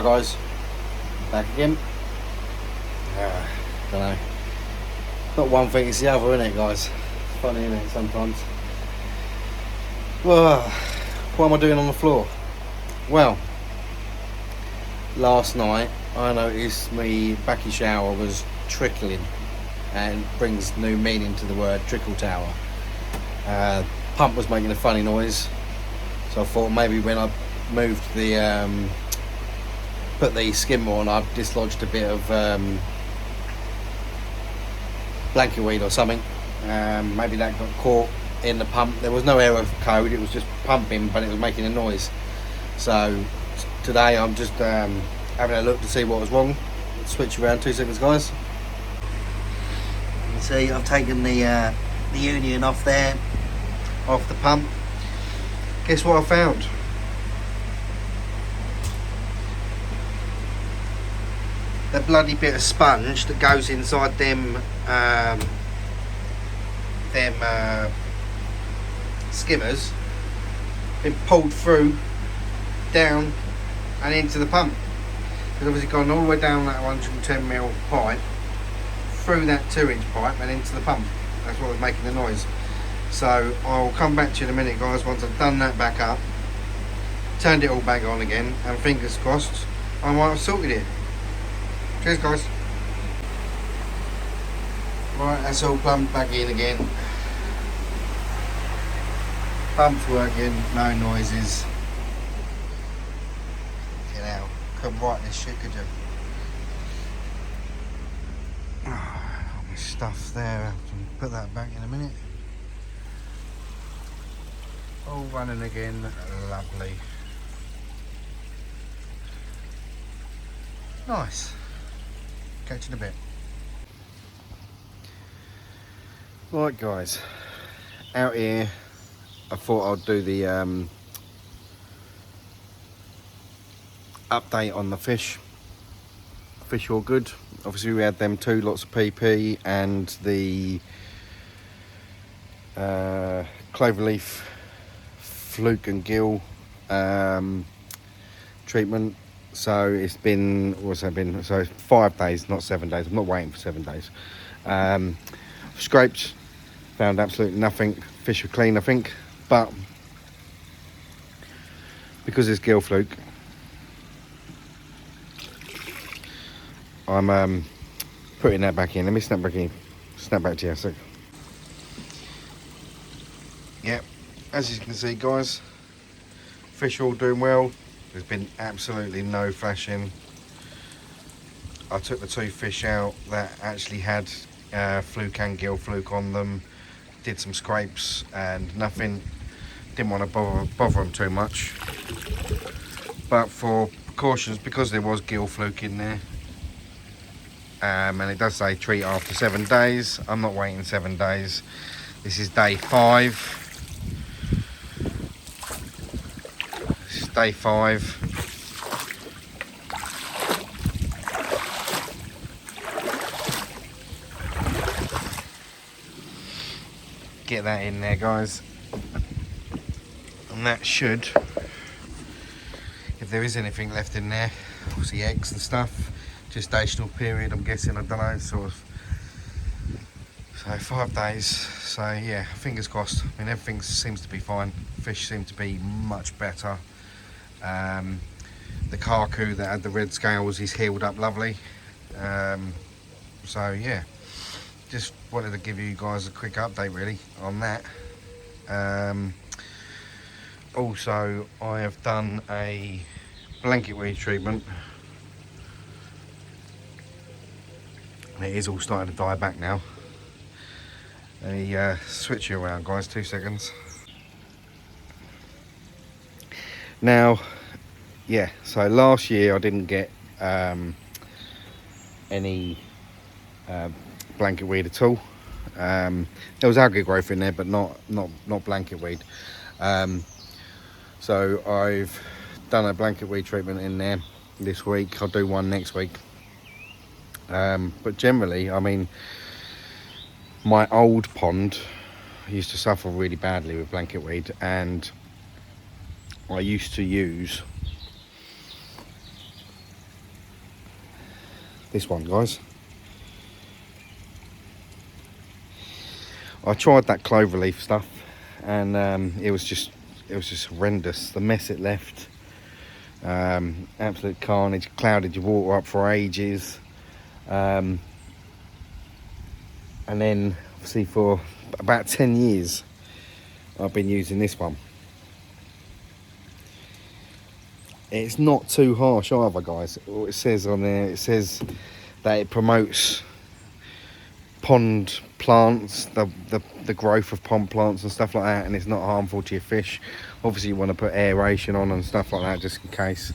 Hi guys, back again. Don't know. Not one thing, it's the other, isn't it, guys? It's funny, isn't it, sometimes? What am I doing on the floor? Well, last night I noticed my backy shower was trickling, and brings new meaning to the word trickle tower. Pump was making a funny noise, so I thought maybe when I moved the put the skimmer on, I've dislodged a bit of blanket weed or something. Maybe that got caught in the pump. There was no error code, it was just pumping, but it was making a noise. So today I'm just having a look to see what was wrong. Let's switch around 2 seconds, guys. You can see I've taken the union off there, off the pump. Guess what I found? The bloody bit of sponge that goes inside them skimmers been pulled through, down and into the pump. It's obviously gone all the way down that 110mm pipe, through that 2-inch pipe and into the pump. That's what was making the noise. So I'll come back to you in a minute, guys, once I've done that back up, turned it all back on again, and fingers crossed I might have sorted it. Cheers, guys. Right, that's all plumbed back in again. Pump's working, no noises. Get out. Couldn't write this shit, could you? All my stuff there. I have to put that back in a minute. All running again. Lovely. Nice. Catch you in a bit. Right, guys, out here I thought I'd do the update on the fish. Fish all good. Obviously we had them 2 lots of PP and the cloverleaf fluke and gill treatment. So it's been, what's that been? So 5 days, not 7 days. I'm not waiting for 7 days. Scraped, found absolutely nothing. Fish were clean, I think, but because it's gill fluke, I'm putting that back in. Let me snap back in. Snap back to you a sec. Yep, as you can see, guys, fish all doing well. There's been absolutely no flashing. I took the 2 fish out that actually had fluke and gill fluke on them. Did some scrapes and nothing. Didn't want to bother them too much. But for precautions, because there was gill fluke in there, and it does say treat after 7 days, I'm not waiting 7 days. This is day 5. Day 5. Get that in there, guys, and that should, if there is anything left in there, obviously eggs and stuff, gestational period, I'm guessing, I don't know, sort of. So 5 days, so yeah, fingers crossed. I mean, everything seems to be fine. Fish seem to be much better. The carcoo that had the red scales is healed up lovely. So yeah, just wanted to give you guys a quick update really on that. Also, I have done a blanket weed treatment, and it is all starting to die back now. Let me switch you around, guys, 2 seconds. Now, yeah, so last year I didn't get any blanket weed at all. There was algae growth in there, but not blanket weed. So I've done a blanket weed treatment in there this week. I'll do one next week. But generally, I mean, my old pond used to suffer really badly with blanket weed, and I used to use this one, guys. I tried that cloverleaf stuff, and it was just horrendous. The mess it left, absolute carnage. Clouded your water up for ages, and then obviously for about 10 years I've been using this one. It's not too harsh either, guys. What it says on there, it says that it promotes pond plants, the growth of pond plants and stuff like that, and it's not harmful to your fish. Obviously you want to put aeration on and stuff like that just in case,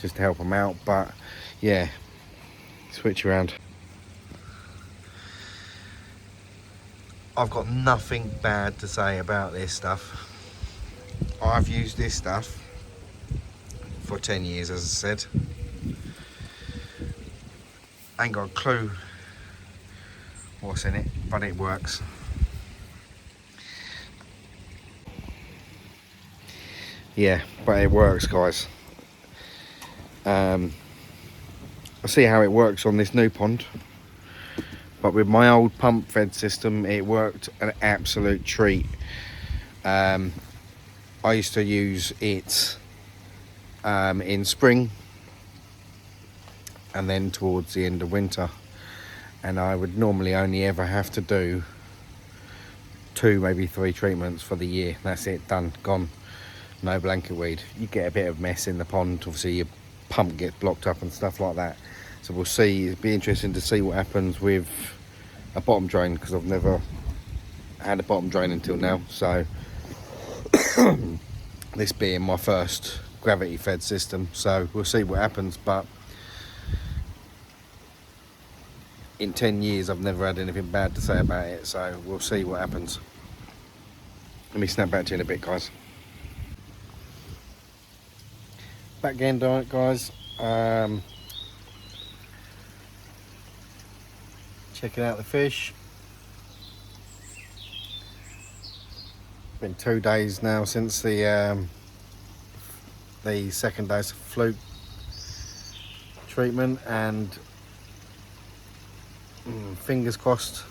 just to help them out. But yeah, switch around. I've got nothing bad to say about this stuff. I've used this stuff for 10 years, as I said. Ain't got a clue what's in it, but it works. Yeah, but it works, guys. I see how it works on this new pond, but with my old pump fed system it worked an absolute treat. I used to use it in spring and then towards the end of winter, and I would normally only ever have to do 2, maybe 3 treatments for the year. That's it, done, gone. No blanket weed. You get a bit of mess in the pond, obviously your pump gets blocked up and stuff like that. So we'll see. It'd be interesting to see what happens with a bottom drain, because I've never had a bottom drain until now. So this being my first gravity fed system, so we'll see what happens. But in 10 years I've never had anything bad to say about it, so we'll see what happens. Let me snap back to you in a bit, guys. Back again, guys. Checking out the fish. Been 2 days now since the second dose of fluke treatment, and fingers crossed.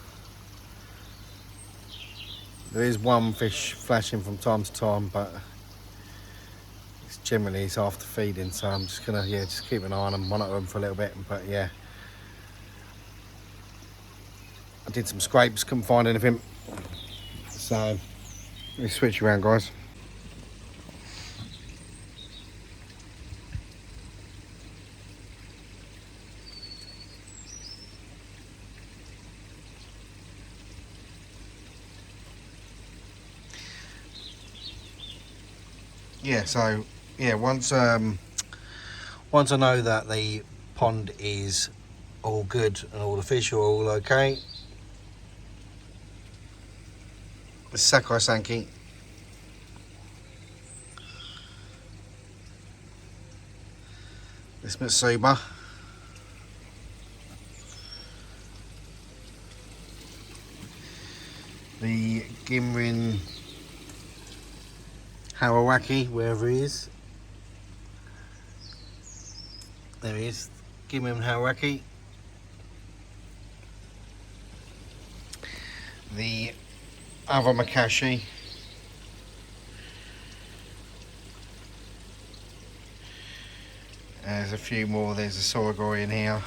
There is one fish flashing from time to time, but generally it's after feeding, so I'm just gonna just keep an eye on them, monitor them for a little bit. But yeah, I did some scrapes, couldn't find anything, so let me switch around, guys. Yeah, so yeah, once I know that the pond is all good and all the fish are all okay, the Sakai Sankey, this Mitsuba, the Gimrin Hawawaki, wherever he is. There he is, Gimrin Hawawaki. The other Makashi. There's a few more. There's a Soragori in here.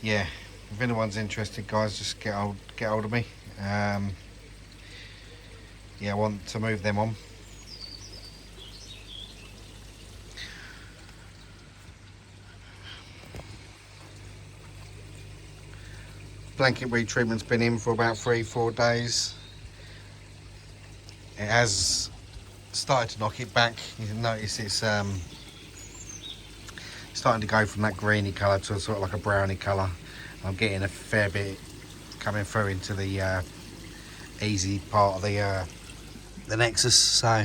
Yeah, if anyone's interested, guys, just get hold of me. Yeah, I want to move them on. Blanket retreatment's been in for about 3-4 days. It has started to knock it back. You can notice it's starting to go from that greeny colour to sort of like a browny colour. I'm getting a fair bit coming through into the easy part of the Nexus. So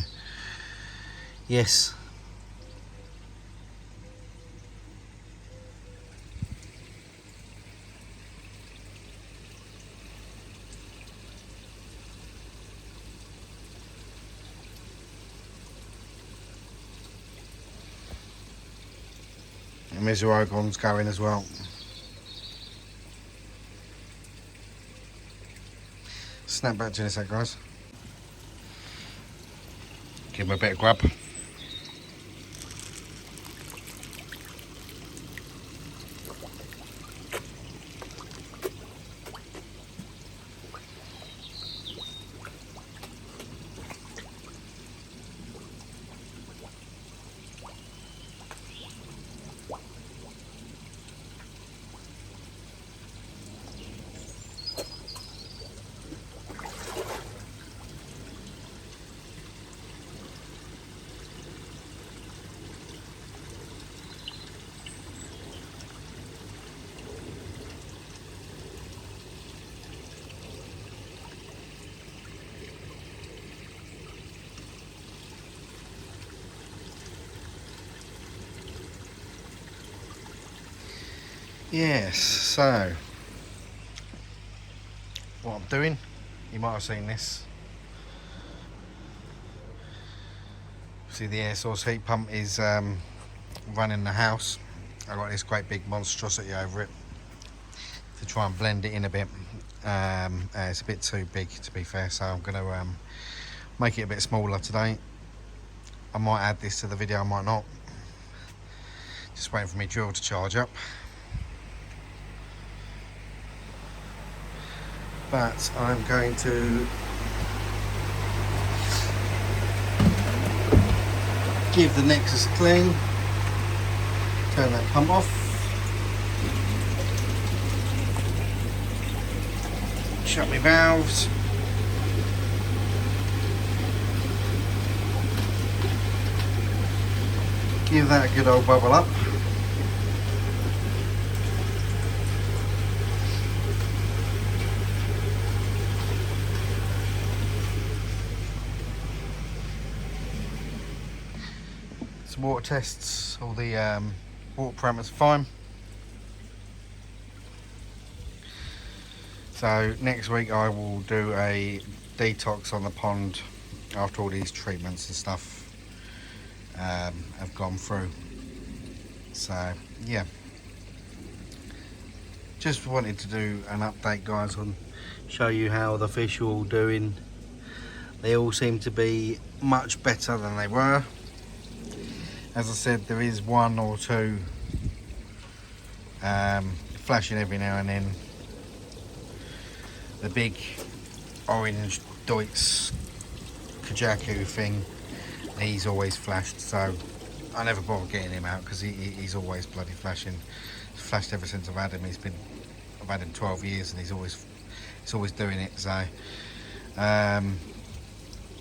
yes, And Mesoragon's going as well. Snap back to you in a sec, guys. Give him a bit of grub. Yes, so what I'm doing, you might have seen this. See, the air source heat pump is running the house. I've got this great big monstrosity over it to try and blend it in a bit. It's a bit too big, to be fair, so I'm going to make it a bit smaller today. I might add this to the video, I might not. Just waiting for my drill to charge up. But I'm going to give the Nexus a clean, turn that pump off, shut my valves, give that a good old bubble up. Water tests, all the water parameters are fine. So next week I will do a detox on the pond after all these treatments and stuff have gone through. So yeah, just wanted to do an update, guys, on show you how the fish are all doing. They all seem to be much better than they were. As I said, there is one or two flashing every now and then. The big orange Deutz Kajaku thing, he's always flashed, so I never bother getting him out because he's always bloody flashing. He's flashed ever since I've had him. I've had him 12 years and he's always doing it. So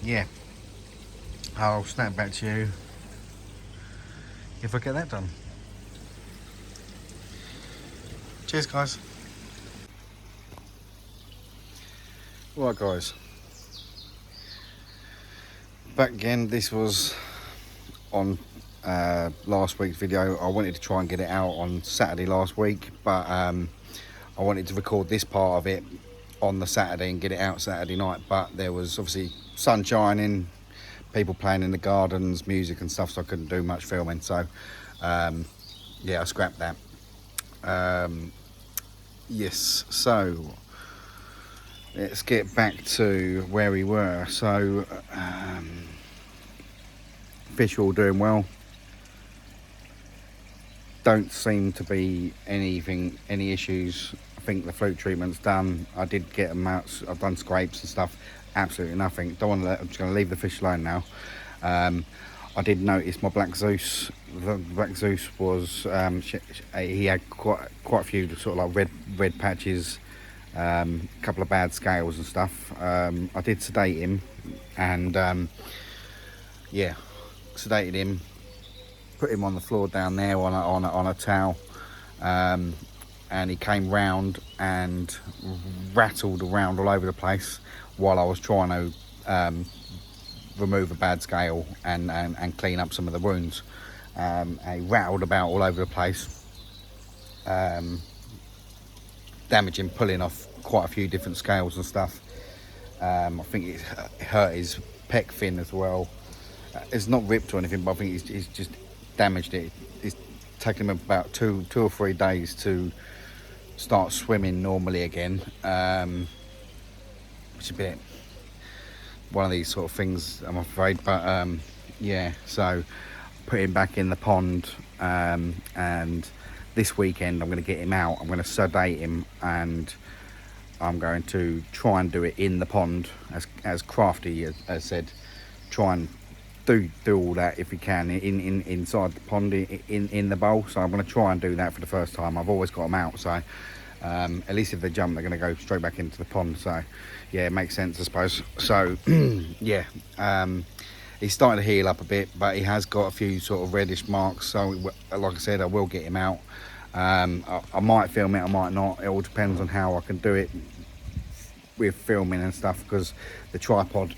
yeah, I'll snap back to you if I get that done. Cheers, guys. Right, guys, back again. This was on last week's video. I wanted to try and get it out on Saturday last week, but I wanted to record this part of it on the Saturday and get it out Saturday night, but there was obviously sun shining, people playing in the gardens, music and stuff, so I couldn't do much filming. So yeah, I scrapped that. Yes, so let's get back to where we were. So fish are all doing well. Don't seem to be any issues. I think the fluke treatment's done. I did get them out. I've done scrapes and stuff. Absolutely nothing. Don't want to. I'm just going to leave the fish alone now. I did notice my black Zeus. The black Zeus was he had quite a few sort of like red patches, a couple of bad scales and stuff. I did sedate him, and yeah, sedated him, put him on the floor down there on a towel, and he came round and rattled around all over the place while I was trying to remove a bad scale and clean up some of the wounds. And he rattled about all over the place, damaging, pulling off quite a few different scales and stuff. I think it hurt his pec fin as well. It's not ripped or anything, but I think he's just damaged it. He's taken him about two or 3 days to start swimming normally again, which is a bit one of these sort of things, I'm afraid. But yeah, so put him back in the pond, and this weekend I'm going to get him out. I'm going to sedate him, and I'm going to try and do it in the pond, as Crafty has said. Try and do all that if you can inside the pond in the bowl. So I'm going to try and do that for the first time. I've always got them out, so at least if they jump, they're going to go straight back into the pond. So yeah, it makes sense, I suppose. So yeah, he's starting to heal up a bit, but he has got a few sort of reddish marks. So like I said, I will get him out. I might film it, I might not. It all depends on how I can do it with filming and stuff, because the tripod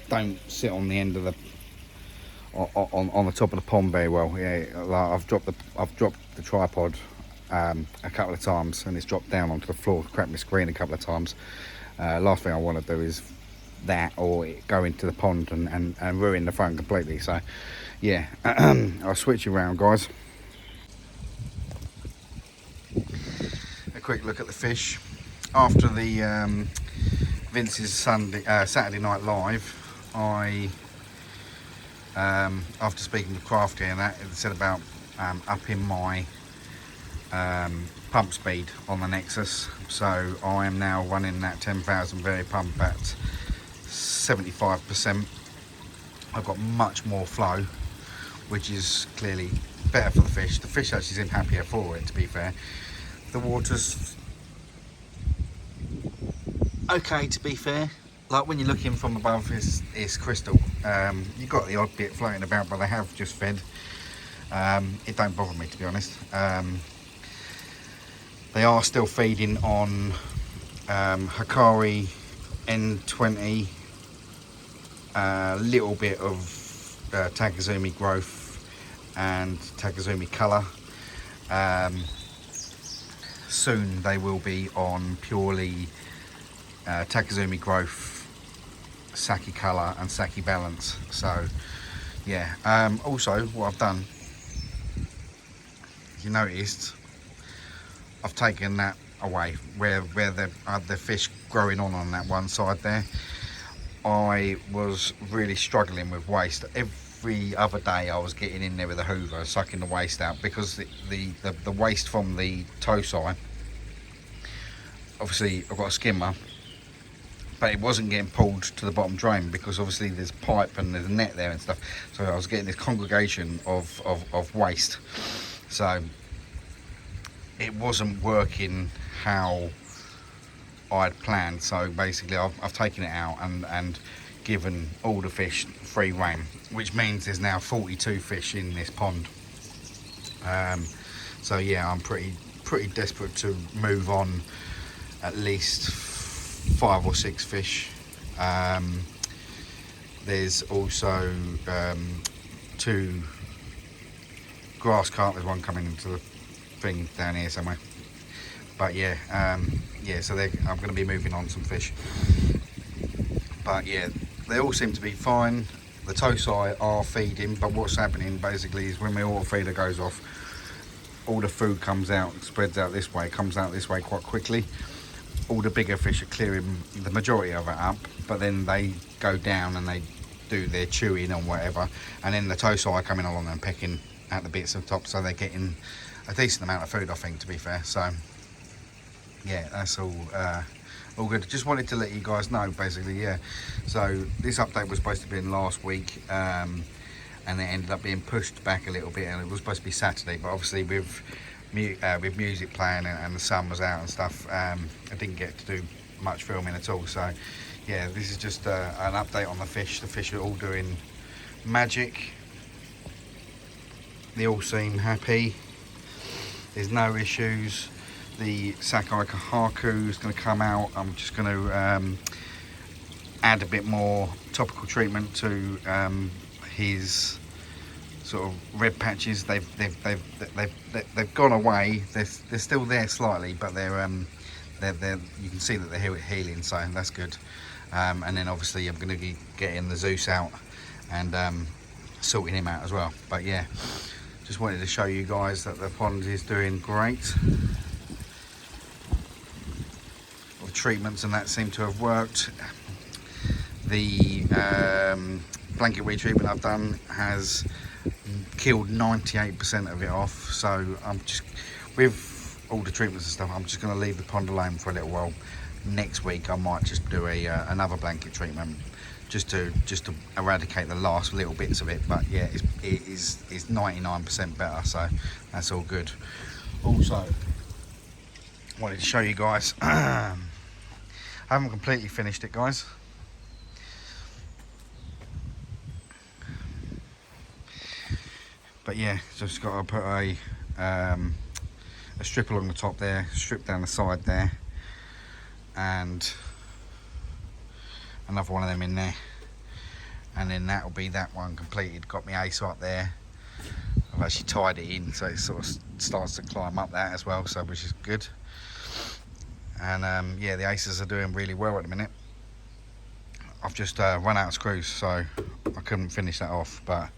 don't sit on the end of the on the top of the pond very well. Yeah, like I've dropped the tripod a couple of times, and it's dropped down onto the floor, cracked my screen a couple of times. Last thing I want to do is that, or go into the pond and ruin the phone completely. So yeah, I'll switch you around, guys. A quick look at the fish after the Vince's Saturday Night Live. I after speaking with Crafty and that, it said about upping my pump speed on the Nexus. So I am now running that 10,000 very pump at 75%. I've got much more flow, which is clearly better for the fish. The fish actually seem happier for it, to be fair. The water's okay, to be fair. Like when you're looking from above, it's crystal. You've got the odd bit floating about, but they have just fed. It don't bother me, to be honest. They are still feeding on Hikari N20, a little bit of Takazumi growth and Takazumi colour. Soon they will be on purely Takazumi growth, Saki colour and Saki balance. So yeah, also what I've done, you noticed, I've taken that away where the fish growing on that one side there. I was really struggling with waste. Every other day I was getting in there with a hoover, sucking the waste out, because the waste from the toe side, obviously I've got a skimmer, but it wasn't getting pulled to the bottom drain, because obviously there's pipe and there's a net there and stuff. So I was getting this congregation of waste. So it wasn't working how I'd planned. So basically I've taken it out and given all the fish free rein, which means there's now 42 fish in this pond. So yeah, I'm pretty desperate to move on at least 5 or 6 fish. There's also 2 grass carp. There's one coming into the thing down here somewhere. But yeah, yeah. So I'm going to be moving on some fish. But yeah, they all seem to be fine. The tosai are feeding, but what's happening basically is when my auto feeder goes off, all the food comes out, spreads out this way, comes out this way quite quickly. All the bigger fish are clearing the majority of it up, but then they go down and they do their chewing and whatever, and then the tosai are coming along and pecking at the bits of top, so they're getting a decent amount of food, I think, to be fair. So yeah, that's all good. Just wanted to let you guys know, basically. Yeah, so this update was supposed to be in last week, and it ended up being pushed back a little bit, and it was supposed to be Saturday, but obviously with music playing and the sun was out and stuff, I didn't get to do much filming at all. So yeah, this is just an update on the fish. The fish are all doing magic. They all seem happy. There's no issues. The Sakai Kahaku is going to come out. I'm just going to add a bit more topical treatment to his sort of red patches. They've gone away. They're still there slightly, but they're you can see that they're healing, so that's good. And then obviously I'm going to be getting the Zeus out and sorting him out as well. But yeah, Just wanted to show you guys that the pond is doing great. All the treatments and that seem to have worked. The blanket retreatment I've done has killed 98% of it off, so I'm just, with all the treatments and stuff, I'm just going to leave the pond alone for a little while. Next week I might just do another blanket treatment just to eradicate the last little bits of it, but yeah, it's 99% better, so that's all good. Also, wanted to show you guys, I haven't completely finished it, guys. But yeah, just got to put a strip along the top there, strip down the side there, and another one of them in there, and then that will be that one completed. Got my ace up there. I've actually tied it in so it sort of starts to climb up that as well, so which is good. And yeah, the aces are doing really well at the minute. I've just run out of screws, so I couldn't finish that off, but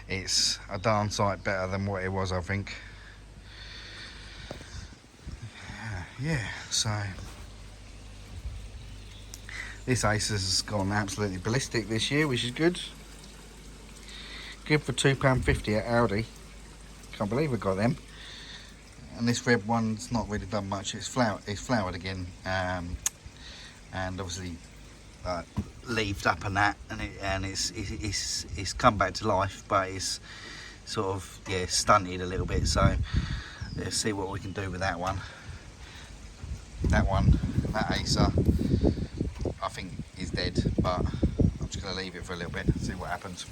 it's a darn sight better than what it was, I think. Yeah, so this ace has gone absolutely ballistic this year, which is good. Good for £2.50 at Aldi. Can't believe we got them. And this red one's not really done much. It's flowered again, and obviously leafed up and that, and it's come back to life, but it's sort of, yeah, stunted a little bit. So let's see what we can do with that one. That acer, I think is dead, but I'm just going to leave it for a little bit and see what happens.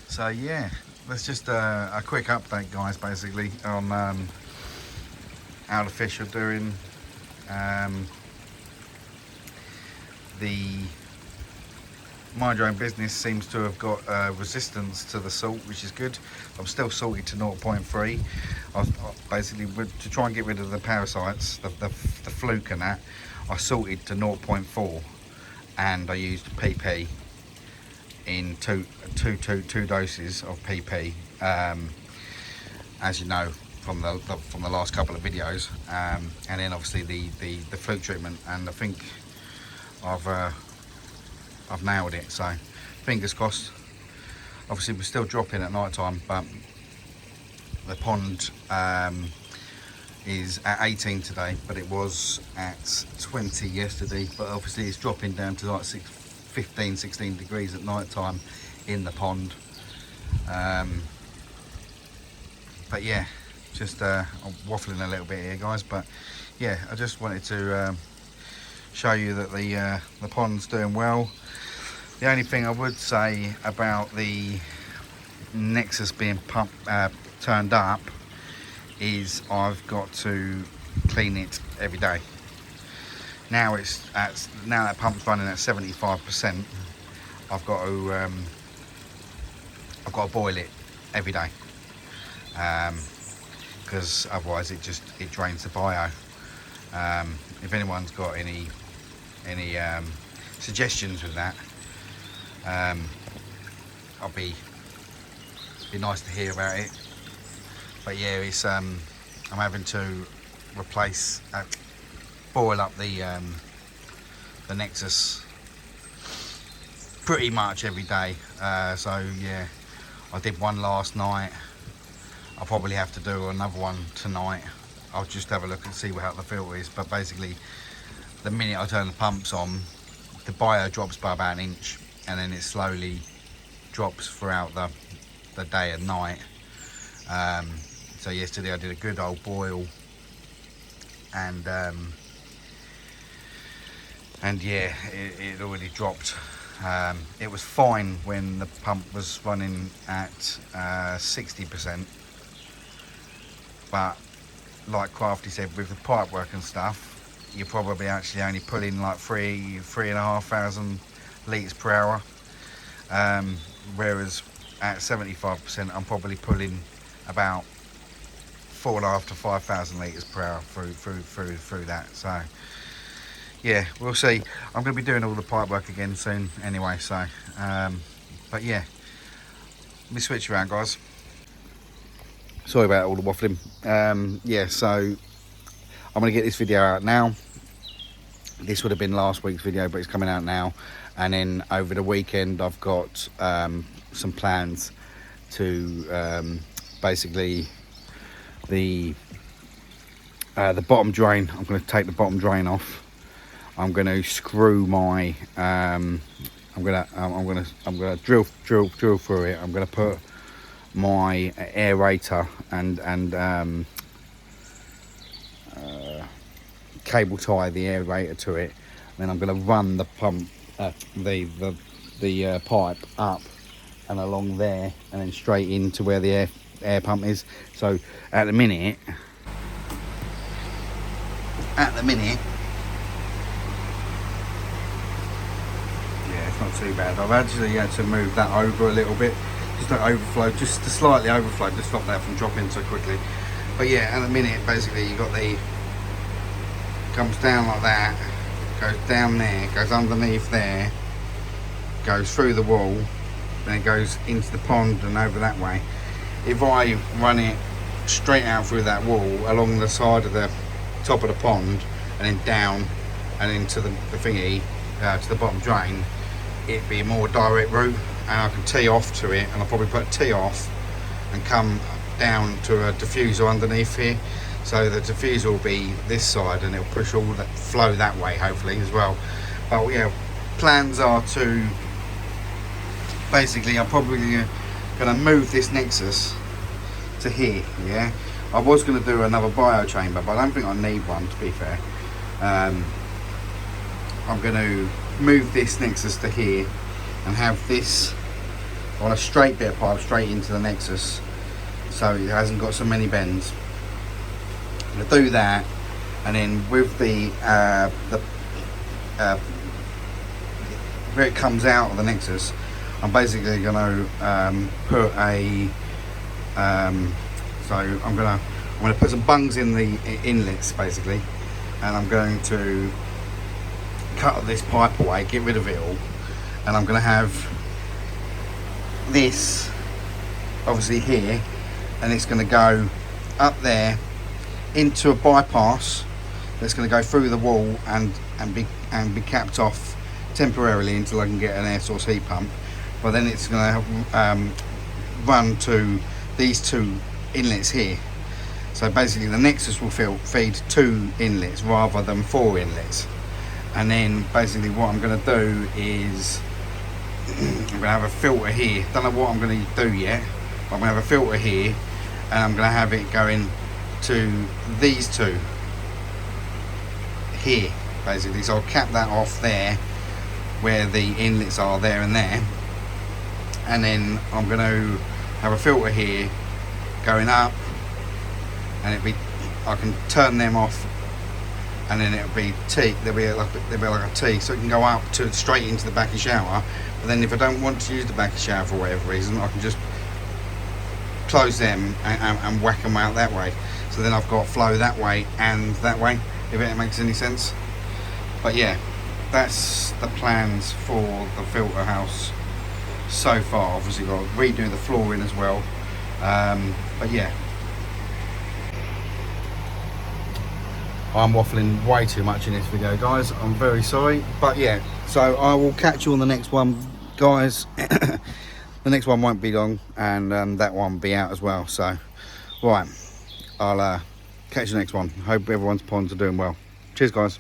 So yeah, that's just a quick update, guys, basically on how the fish are doing. The Mind Your Own Business seems to have got resistance to the salt, which is good. I'm still salted to 0.3. Basically, to try and get rid of the parasites, the fluke and that, I salted to 0.4, and I used PP in two doses of PP, as you know from the last couple of videos, and then obviously the fluke treatment, and I think I've nailed it, so fingers crossed. Obviously we're still dropping at night time, but the pond is at 18 today, but it was at 20 yesterday, but obviously it's dropping down to like 15, 16 degrees at night time in the pond. But yeah, just I'm waffling a little bit here, guys, but yeah, I just wanted to show you that the pond's doing well. The only thing I would say about the Nexus being turned up is I've got to clean it every day. Now now that pump's running at 75%, I've got to boil it every day, because otherwise it drains the bio. If anyone's got any suggestions with that, I'll be nice to hear about it. But yeah, it's I'm having to replace boil up the Nexus pretty much every day. So yeah, I did one last night. I'll probably have to do another one tonight. I'll just have a look and see how the filter is, but basically the minute I turn the pumps on, the bio drops by about an inch, and then it slowly drops throughout the day and night. So yesterday I did a good old boil, and yeah, it already dropped. It was fine when the pump was running at 60%, but like Crafty said, with the pipe work and stuff, you're probably actually only pulling like 3,500 litres per hour, whereas at 75% I'm probably pulling about 4,500 to 5,000 litres per hour through that. So yeah, we'll see. I'm going to be doing all the pipe work again soon anyway, so but yeah, let me switch around, guys. sorry about all the waffling. Yeah, so I'm gonna get this video out now. This would have been last week's video, but it's coming out now. And then over the weekend, I've got some plans to basically the bottom drain. I'm going to take the bottom drain off. I'm going to screw my I'm going to drill through it. I'm going to put my aerator and cable tie the aerator to it. Then I'm going to run the pump, the pipe up and along there, and then straight into where the air pump is. So at the minute, yeah, it's not too bad. I've actually had to move that over a little bit, just to overflow, just to slightly overflow, to stop that from dropping so quickly. But yeah, at the minute, basically you got the, comes down like that, goes down there, goes underneath there, goes through the wall, then it goes into the pond and over that way. If I run it straight out through that wall along the side of the top of the pond and then down and into the thingy, to the bottom drain, it'd be a more direct route, and I can tee off to it, and I'll probably put a tee off and come down to a diffuser underneath here. So the diffuser will be this side and it'll push all that flow that way, hopefully, as well. But yeah, plans are to basically, I'm probably going to move this Nexus to here. Yeah, I was going to do another bio chamber, but I don't think I need one, to be fair. I'm going to move this Nexus to here and have this on a straight bit of pipe straight into the Nexus, so it hasn't got so many bends. I'm going to do that, and then with the where it comes out of the Nexus, I'm basically going to put a so I'm going to put some bungs in the inlets basically, and I'm going to cut this pipe away, get rid of it all, and I'm going to have this obviously here, and it's going to go up there into a bypass that's going to go through the wall and be capped off temporarily until I can get an air source heat pump. But then it's going to run to these two inlets here. So basically the Nexus will feed 2 inlets rather than 4 inlets. And then basically what I'm going to do is I'm going to have a filter here. Don't know what I'm going to do yet, but I'm going to have a filter here, and I'm going to have it going to these 2 here basically. So I'll cap that off there where the inlets are, there and there, and then I'm going to have a filter here going up, and I can turn them off, and then it'll be T. There'll be like a T, so it can go up to straight into the back of the shower. But then if I don't want to use the back of the shower for whatever reason, I can just close them and whack them out that way. So then I've got flow that way and that way, if it makes any sense. But yeah, that's the plans for the filter house so far. Obviously got to redo the flooring as well. But yeah, I'm waffling way too much in this video, guys. I'm very sorry. But yeah, so I will catch you on the next one, guys. The next one won't be long, and that one will be out as well. So, right, I'll catch you next one. Hope everyone's ponds are doing well. Cheers, guys.